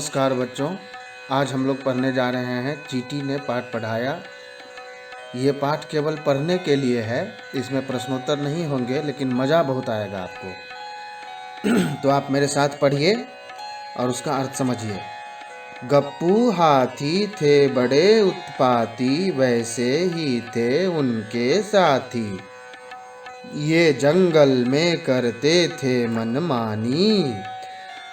नमस्कार बच्चों, आज हम लोग पढ़ने जा रहे हैं चींटी ने पाठ पढ़ाया। ये पाठ केवल पढ़ने के लिए है, इसमें प्रश्नोत्तर नहीं होंगे, लेकिन मज़ा बहुत आएगा आपको। तो आप मेरे साथ पढ़िए और उसका अर्थ समझिए। गप्पू हाथी थे बड़े उत्पाती, वैसे ही थे उनके साथी। ये जंगल में करते थे मनमानी,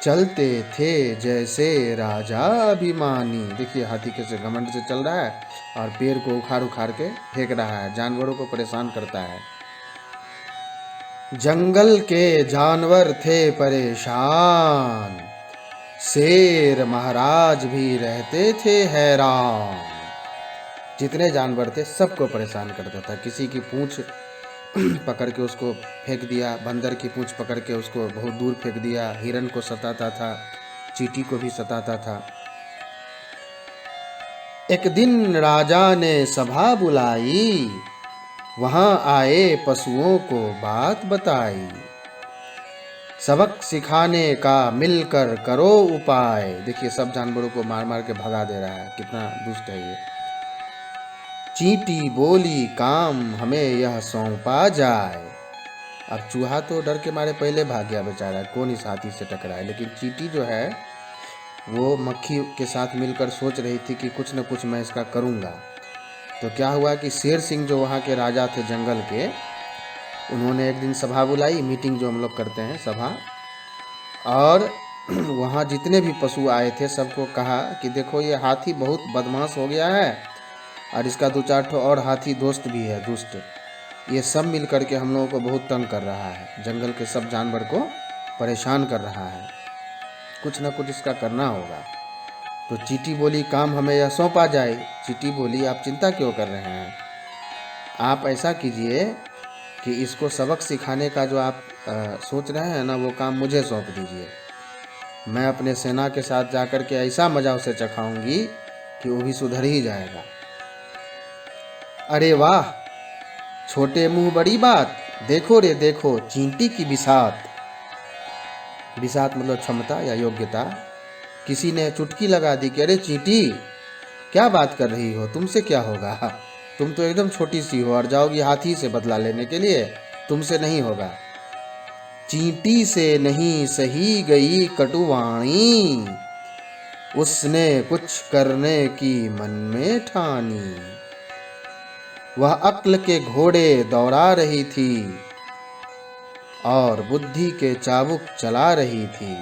चलते थे जैसे राजा अभिमानी। देखिए हाथी कैसे घमंड से चल रहा है और पेड़ को उखाड़ उखाड़ के फेंक रहा है, जानवरों को परेशान करता है। जंगल के जानवर थे परेशान, शेर महाराज भी रहते थे हैरान। जितने जानवर थे सबको परेशान करता था। किसी की पूंछ पकड़ के उसको फेंक दिया, बंदर की पूंछ पकड़ के उसको बहुत दूर फेंक दिया, हिरन को सताता था, चींटी को भी सताता था। एक दिन राजा ने सभा बुलाई, वहां आए पशुओं को बात बताई। सबक सिखाने का मिलकर करो उपाय। देखिए सब जानवरों को मार मार के भगा दे रहा है, कितना दुष्ट है ये। चींटी बोली काम हमें यह सौंपा जाए। अब चूहा तो डर के मारे पहले भाग गया बेचारा, कौन इस हाथी से टकराए। लेकिन चींटी जो है वो मक्खी के साथ मिलकर सोच रही थी कि कुछ न कुछ मैं इसका करूँगा। तो क्या हुआ कि शेर सिंह जो वहाँ के राजा थे जंगल के, उन्होंने एक दिन सभा बुलाई, मीटिंग जो हम लोग करते हैं सभा, और वहाँ जितने भी पशु आए थे सबको कहा कि देखो ये हाथी बहुत बदमाश हो गया है और इसका दो चार ठो और हाथी दोस्त भी है दुष्ट। ये सब मिल करके हम लोगों को बहुत तंग कर रहा है, जंगल के सब जानवर को परेशान कर रहा है, कुछ ना कुछ इसका करना होगा। तो चींटी बोली काम हमें यह सौंपा जाए। चींटी बोली आप चिंता क्यों कर रहे हैं, आप ऐसा कीजिए कि इसको सबक सिखाने का जो आप सोच रहे हैं ना, वो काम मुझे सौंप दीजिए। मैं अपने सेना के साथ जाकर के ऐसा मजा उसे चखाऊंगी कि वो भी सुधर ही जाएगा। अरे वाह, छोटे मुंह बड़ी बात, देखो रे देखो चींटी की बिसात। बिसात मतलब क्षमता या योग्यता। किसी ने चुटकी लगा दी कि अरे चींटी क्या बात कर रही हो, तुमसे क्या होगा, तुम तो एकदम छोटी सी हो और जाओगी हाथी से बदला लेने के लिए, तुमसे नहीं होगा। चींटी से नहीं सही गई कटुवाणी, उसने कुछ करने की मन में ठानी। वह अक्ल के घोड़े दौड़ा रही थी और बुद्धि के चाबुक चला रही थी।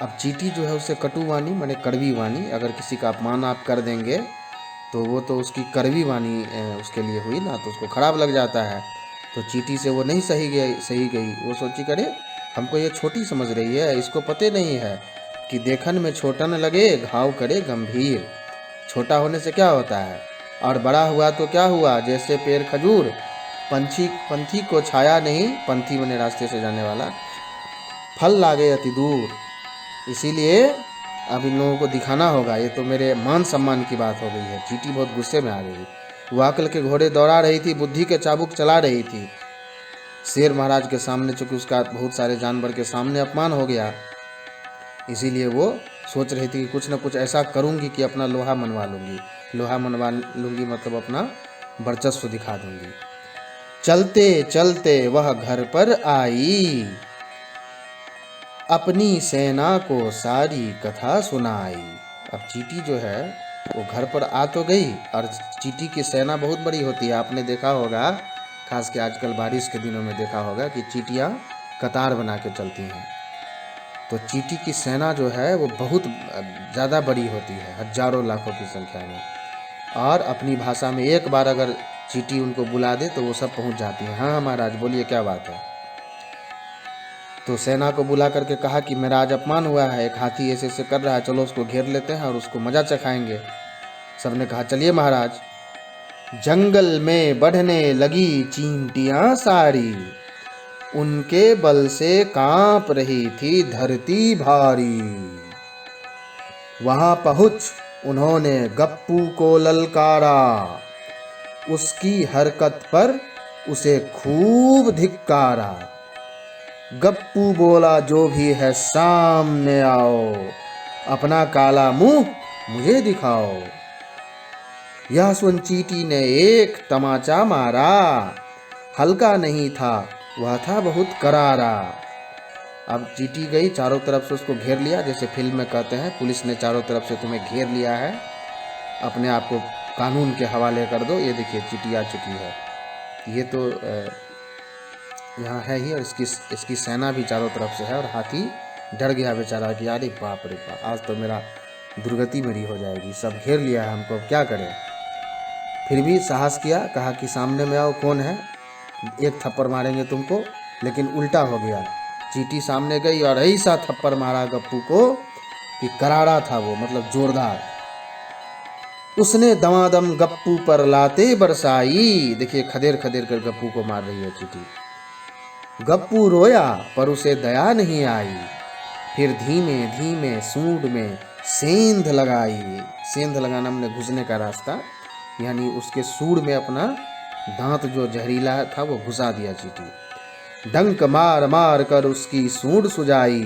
अब चींटी जो है उसे कटुवाणी माने कड़वी वाणी, अगर किसी का अपमान आप कर देंगे तो वो तो उसकी कड़वी वाणी उसके लिए हुई ना, तो उसको खराब लग जाता है। तो चींटी से वो नहीं सही गई। वो सोची करे हमको ये छोटी समझ रही है, इसको पते नहीं है कि देखन में छोटा न लगे घाव करे गंभीर। छोटा होने से क्या होता है और बड़ा हुआ तो क्या हुआ, जैसे पेड़ खजूर, पंथी को छाया नहीं, पंथी बने रास्ते से जाने वाला, फल लागे अति दूर। इसीलिए अब इन लोगों को दिखाना होगा, ये तो मेरे मान सम्मान की बात हो गई है। चींटी बहुत गुस्से में आ गई। वो अक्ल के घोड़े दौड़ा रही थी, बुद्धि के चाबुक चला रही थी। शेर महाराज के सामने, चूंकि उसका बहुत सारे जानवर के सामने अपमान हो गया, इसीलिए वो सोच रही थी कि कुछ न कुछ ऐसा करूंगी कि अपना लोहा मनवा लूंगी। लोहा मनवा लूंगी मतलब अपना वर्चस्व दिखा दूंगी। चलते चलते वह घर पर आई, अपनी सेना को सारी कथा सुनाई। अब चींटी जो है वो घर पर आ तो गई, और चींटी की सेना बहुत बड़ी होती है। आपने देखा होगा, खास के आजकल बारिश के दिनों में देखा होगा कि चींटियाँ कतार बना के चलती हैं। तो चींटी की सेना जो है वो बहुत ज़्यादा बड़ी होती है, हजारों लाखों की संख्या में। और अपनी भाषा में एक बार अगर चींटी उनको बुला दे तो वो सब पहुंच जाती है। हाँ महाराज बोलिए क्या बात है। तो सेना को बुला करके कहा कि मेरा आज अपमान हुआ है, एक हाथी ऐसे ऐसे कर रहा है, चलो उसको घेर लेते हैं और उसको मजा चखाएंगे। सबने कहा चलिए महाराज। जंगल में बढ़ने लगी चींटियां सारी, उनके बल से कांप रही थी धरती भारी। वहां पहुंच उन्होंने गप्पू को ललकारा, उसकी हरकत पर उसे खूब धिक्कारा। गप्पू बोला जो भी है सामने आओ, अपना काला मुंह मुझे दिखाओ। यह सुन चींटी ने एक तमाचा मारा, हल्का नहीं था वह था बहुत करारा। अब चींटी गई, चारों तरफ से उसको घेर लिया, जैसे फिल्म में कहते हैं पुलिस ने चारों तरफ से तुम्हें घेर लिया है, अपने आप को कानून के हवाले कर दो। ये देखिए चींटी आ चुकी है, ये तो यहाँ है ही, और इसकी सेना भी चारों तरफ से है। और हाथी डर गया बेचारा कि अरे बाप रे बाप, आज तो मेरा दुर्गति मेरी हो जाएगी, सब घेर लिया है हमको, अब क्या करें। फिर भी साहस किया, कहा कि सामने में आओ, कौन है, एक थप्पड़ मारेंगे तुमको। लेकिन उल्टा हो गया, चींटी सामने गई और ऐसा थप्पड़ मारा गप्पू को कि करारा था वो, मतलब जोरदार। उसने दमादम गप्पू पर लाते बरसाई। देखिए खदेड़ खदेड़ कर गप्पू को मार रही है चींटी। गप्पू रोया पर उसे दया नहीं आई, फिर धीमे धीमे सूंड में सेंध लगाई। सेंध लगाना हमने घुसने का रास्ता, यानी उसके सूंड में अपना दांत जो जहरीला था वो घुसा दिया चींटी। डंक मार मार कर उसकी सूंड सुजाई।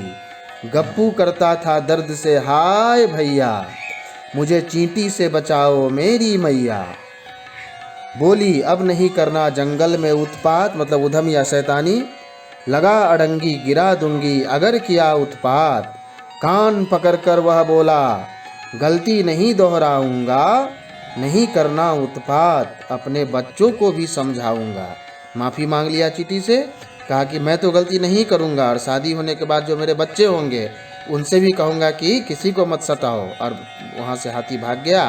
गप्पू करता था दर्द से हाय भैया, मुझे चींटी से बचाओ मेरी मैया। बोली अब नहीं करना जंगल में उत्पात, मतलब उधम या शैतानी। लगा अड़ंगी गिरा दूंगी अगर किया उत्पात। कान पकड़कर वह बोला गलती नहीं दोहराऊंगा, नहीं करना उत्पात, अपने बच्चों को भी समझाऊंगा। माफ़ी मांग लिया चींटी से, कहा कि मैं तो गलती नहीं करूंगा, और शादी होने के बाद जो मेरे बच्चे होंगे उनसे भी कहूँगा कि किसी को मत सताओ। और वहाँ से हाथी भाग गया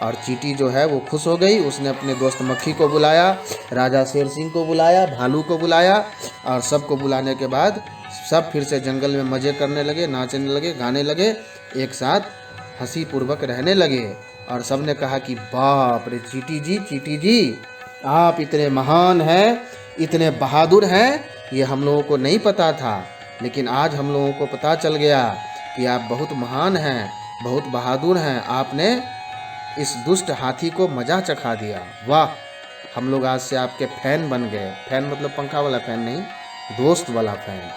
और चींटी जो है वो खुश हो गई। उसने अपने दोस्त मक्खी को बुलाया, राजा शेर सिंह को बुलाया, भालू को बुलाया, और सबको बुलाने के बाद सब फिर से जंगल में मज़े करने लगे, नाचने लगे, गाने लगे, एक साथ हंसी पूर्वक रहने लगे। और सब ने कहा कि बाप रे चींटी जी आप इतने महान हैं, इतने बहादुर हैं, ये हम लोगों को नहीं पता था, लेकिन आज हम लोगों को पता चल गया कि आप बहुत महान हैं, बहुत बहादुर हैं। आपने इस दुष्ट हाथी को मजा चखा दिया, वाह, हम लोग आज से आपके फैन बन गए। फैन मतलब पंखा वाला फैन नहीं, दोस्त वाला फैन।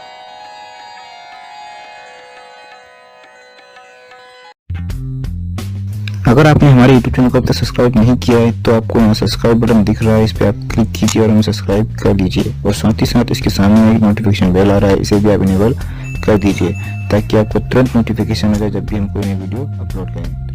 अगर आपने हमारे YouTube चैनल को अब तक सब्सक्राइब नहीं किया है तो आपको यहाँ सब्सक्राइब बटन दिख रहा है, इस पर आप क्लिक कीजिए और हमें सब्सक्राइब कर लीजिए। और साथ ही साथ इसके सामने एक नोटिफिकेशन बेल आ रहा है, इसे भी आप इनेबल कर दीजिए ताकि आपको तुरंत नोटिफिकेशन मिले जब भी हम कोई नई वीडियो अपलोड करें।